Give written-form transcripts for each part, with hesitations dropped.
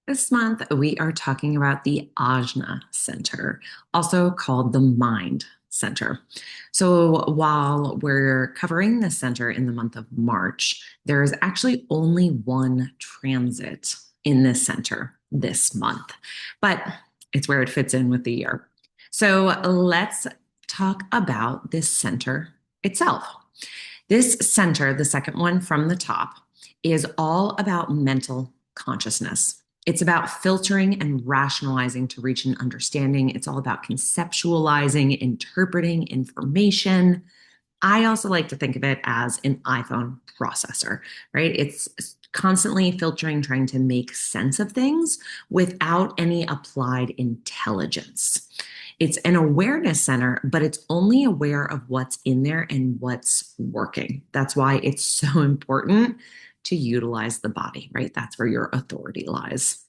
This month, we are talking about the Ajna Center, also called the Mind Center. So, while we're covering the center in the month of March, there is actually only one transit in this center this month, but it's where it fits in with the year. So, let's talk about this center itself. This center, the second one from the top, is all about mental consciousness. It's about filtering and rationalizing to reach an understanding. It's all about conceptualizing, interpreting information. I also like to think of it as an iPhone processor, right? It's constantly filtering, trying to make sense of things without any applied intelligence. It's an awareness center, but it's only aware of what's in there and what's working. That's why it's so important to utilize the body, right? That's where your authority lies.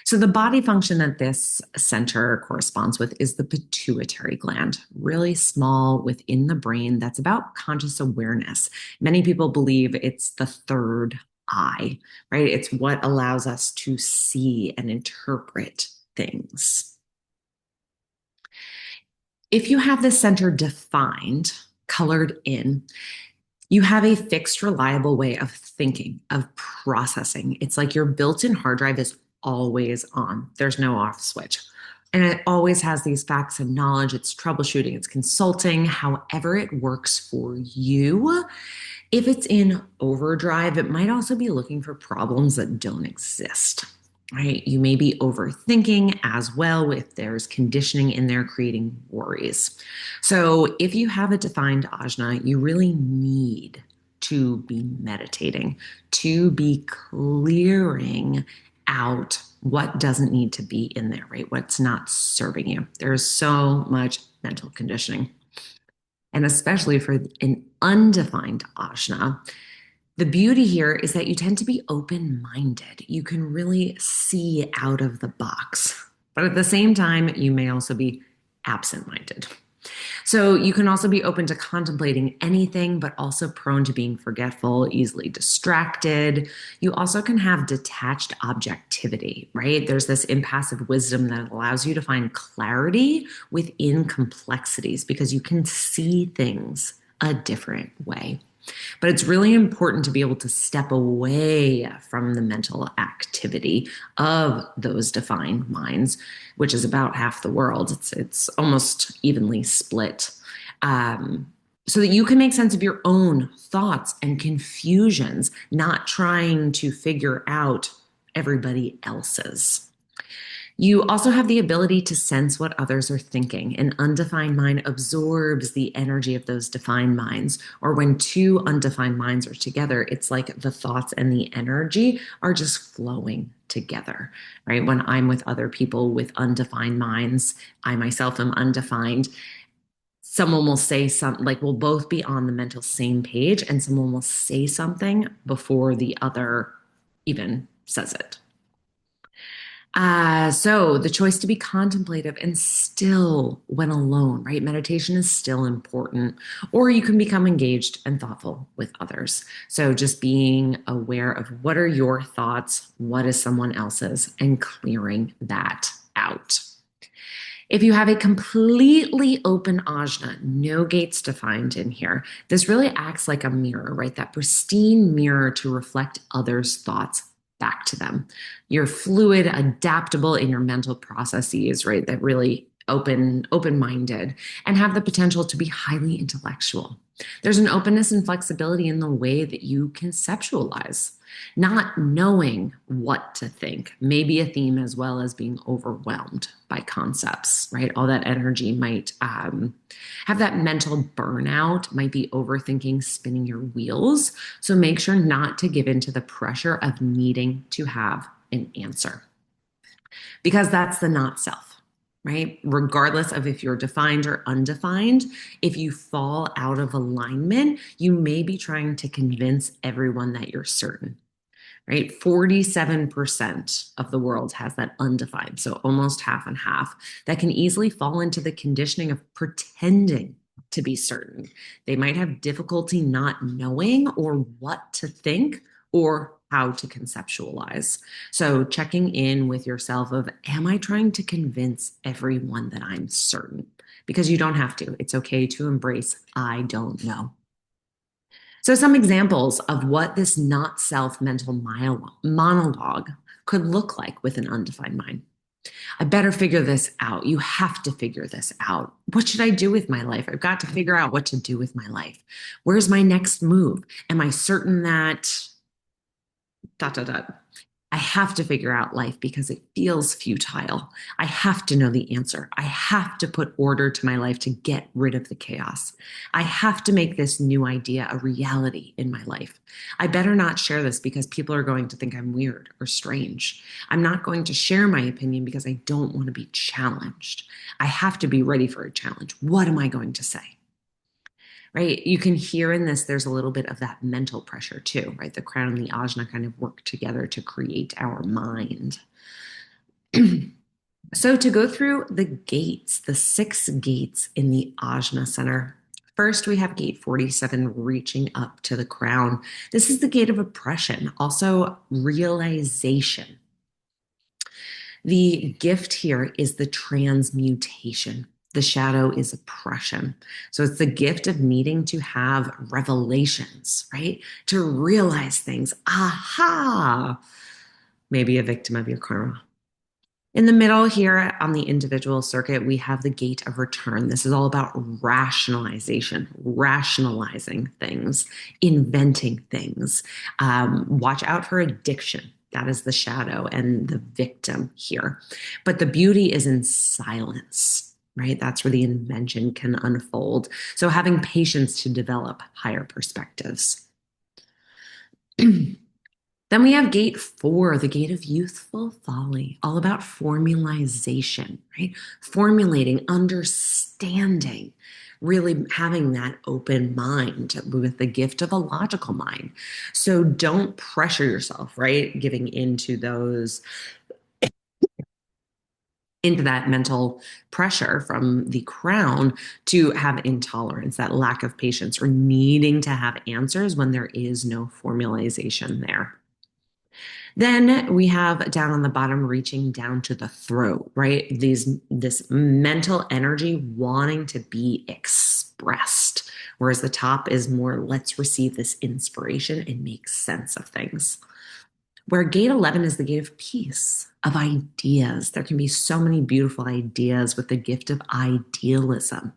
So, the body function that this center corresponds with is the pituitary gland, really small within the brain, that's about conscious awareness. Many people believe it's the third eye, right? It's what allows us to see and interpret things. If you have the center defined, colored in, you have a fixed, reliable way of thinking, of processing. It's like your built in hard drive is always on, there's no off switch. And it always has these facts and knowledge. It's troubleshooting, it's consulting, however it works for you. If it's in overdrive, it might also be looking for problems that don't exist, right? You may be overthinking as well if there's conditioning in there creating worries. So if you have a defined ajna, you really need to be meditating, to be clearing out what doesn't need to be in there, right? What's not serving you. There's so much mental conditioning. And especially for an undefined ajna, the beauty here is that you tend to be open minded. You can really see out of the box. But at the same time, you may also be absent minded. So you can also be open to contemplating anything, but also prone to being forgetful, easily distracted. You also can have detached objectivity, right? There's this impassive wisdom that allows you to find clarity within complexities because you can see things a different way. But it's really important to be able to step away from the mental activity of those defined minds, which is about half the world. It's almost evenly split. So that you can make sense of your own thoughts and confusions, not trying to figure out everybody else's. You also have the ability to sense what others are thinking. An undefined mind absorbs the energy of those defined minds. Or when two undefined minds are together, it's like the thoughts and the energy are just flowing together, right? When I'm with other people with undefined minds, I myself am undefined. Someone will say something like we'll both be on the mental same page, and someone will say something before the other even says it. So the choice to be contemplative and still when alone, right? Meditation is still important, or you can become engaged and thoughtful with others. So just being aware of what are your thoughts, what is someone else's, and clearing that out. If you have a completely open ajna, no gates defined in here, this really acts like a mirror, right? That pristine mirror to reflect others' thoughts back to them. You're fluid, adaptable in your mental processes, right? That really open-minded and have the potential to be highly intellectual. There's an openness and flexibility in the way that you conceptualize. Not knowing what to think may be a theme as well as being overwhelmed by concepts, right? All that energy might have that mental burnout, might be overthinking, spinning your wheels. So make sure not to give in to the pressure of needing to have an answer because that's the not self, right? Regardless of if you're defined or undefined, if you fall out of alignment, you may be trying to convince everyone that you're certain, right? 47% of the world has that undefined, so almost half and half, that can easily fall into the conditioning of pretending to be certain. They might have difficulty not knowing or what to think or how to conceptualize. So checking in with yourself of, am I trying to convince everyone that I'm certain? Because you don't have to. It's okay to embrace, I don't know. So some examples of what this not self mental monologue could look like with an undefined mind. I better figure this out. You have to figure this out. What should I do with my life? I've got to figure out what to do with my life. Where's my next move? Am I certain that dot dot dot? I have to figure out life because it feels futile. I have to know the answer. I have to put order to my life to get rid of the chaos. I have to make this new idea a reality in my life. I better not share this because people are going to think I'm weird or strange. I'm not going to share my opinion because I don't want to be challenged. I have to be ready for a challenge. What am I going to say? Right? You can hear in this, there's a little bit of that mental pressure too, right? The crown and the ajna kind of work together to create our mind. So to go through the gates, the 6 gates in the ajna center. First, we have gate 47 reaching up to the crown. This is the gate of oppression, also realization. The gift here is the transmutation. The shadow is oppression. So it's the gift of needing to have revelations, right? To realize things. Aha! Maybe a victim of your karma. In the middle here on the individual circuit, we have the gate of return. This is all about rationalization, rationalizing things, inventing things. Watch out for addiction. That is the shadow and the victim here. But the beauty is in silence, right? That's where the invention can unfold. So having patience to develop higher perspectives. Then we have gate 4, the gate of youthful folly, all about formalization, right? Formulating, understanding, really having that open mind with the gift of a logical mind. So don't pressure yourself, right? Giving into that mental pressure from the crown to have intolerance, that lack of patience, or needing to have answers when there is no formalization there. Then we have down on the bottom, reaching down to the throat, right? This mental energy wanting to be expressed, whereas the top is more, let's receive this inspiration and make sense of things. Where gate 11 is the gate of peace, of ideas. There can be so many beautiful ideas with the gift of idealism.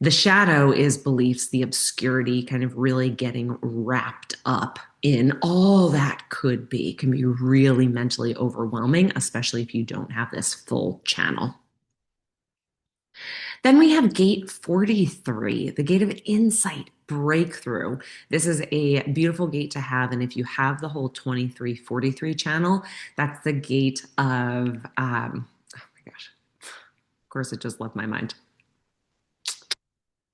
The shadow is beliefs, the obscurity, kind of really getting wrapped up in all that could be. It can be really mentally overwhelming, especially if you don't have this full channel. Then we have gate 43, the gate of insight, breakthrough. This is a beautiful gate to have. And if you have the whole 2343 channel, that's the gate of, oh my gosh, of course, it just left my mind.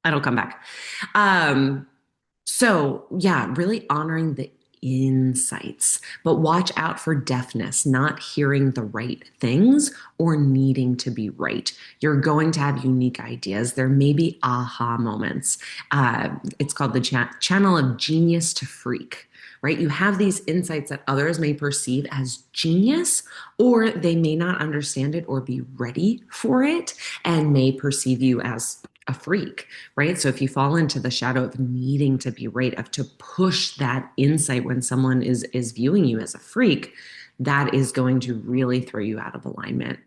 It'll come back. So yeah, really honoring the insights, but watch out for deafness, not hearing the right things or needing to be right. You're going to have unique ideas. There may be aha moments. It's called the channel of genius to freak. Right? You have these insights that others may perceive as genius, or they may not understand it or be ready for it and may perceive you as a freak, right? So if you fall into the shadow of needing to be right, of to push that insight when someone is viewing you as a freak, that is going to really throw you out of alignment.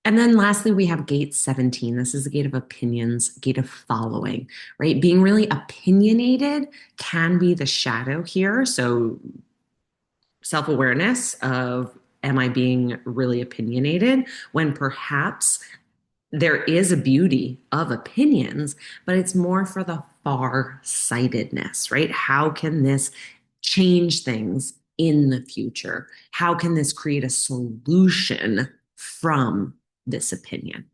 And then lastly, we have gate 17. This is the gate of opinions, gate of following, right? Being really opinionated can be the shadow here. So self-awareness of, am I being really opinionated when perhaps there is a beauty of opinions, but it's more for the far-sightedness, right? How can this change things in the future? How can this create a solution from this opinion?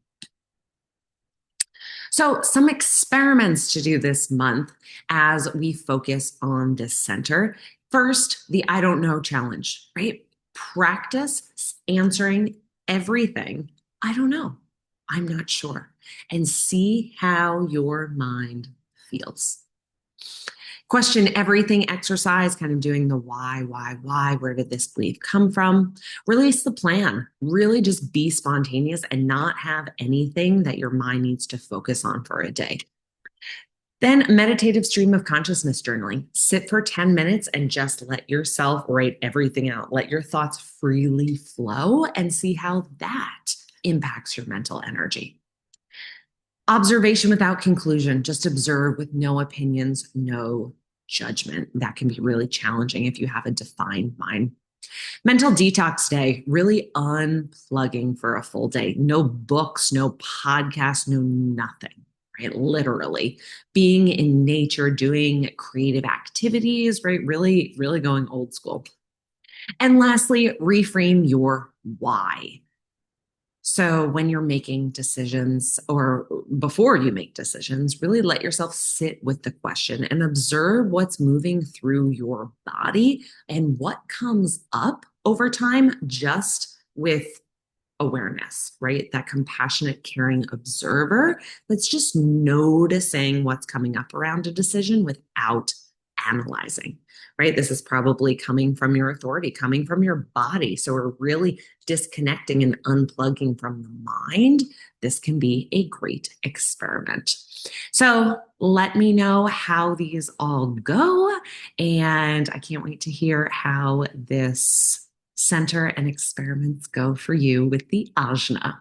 So, some experiments to do this month as we focus on this center. First, the I don't know challenge, right? Practice answering everything. I don't know. I'm not sure. And see how your mind feels. Question everything exercise, kind of doing the why, where did this belief come from? Release the plan. Really just be spontaneous and not have anything that your mind needs to focus on for a day. Then meditative stream of consciousness journaling. Sit for 10 minutes and just let yourself write everything out. Let your thoughts freely flow and see how that impacts your mental energy. Observation without conclusion. Just observe with no opinions, no judgment. That can be really challenging if you have a defined mind. Mental detox day, really unplugging for a full day. No books, no podcasts, no nothing, right? Literally being in nature, doing creative activities, right? Really, really going old school. And lastly, reframe your why. So when you're making decisions or before you make decisions, really let yourself sit with the question and observe what's moving through your body and what comes up over time just with awareness, right? That compassionate, caring observer that's just noticing what's coming up around a decision without analyzing, right? This is probably coming from your authority, coming from your body. So we're really disconnecting and unplugging from the mind. This can be a great experiment. So let me know how these all go. And I can't wait to hear how this center and experiments go for you with the Ajna.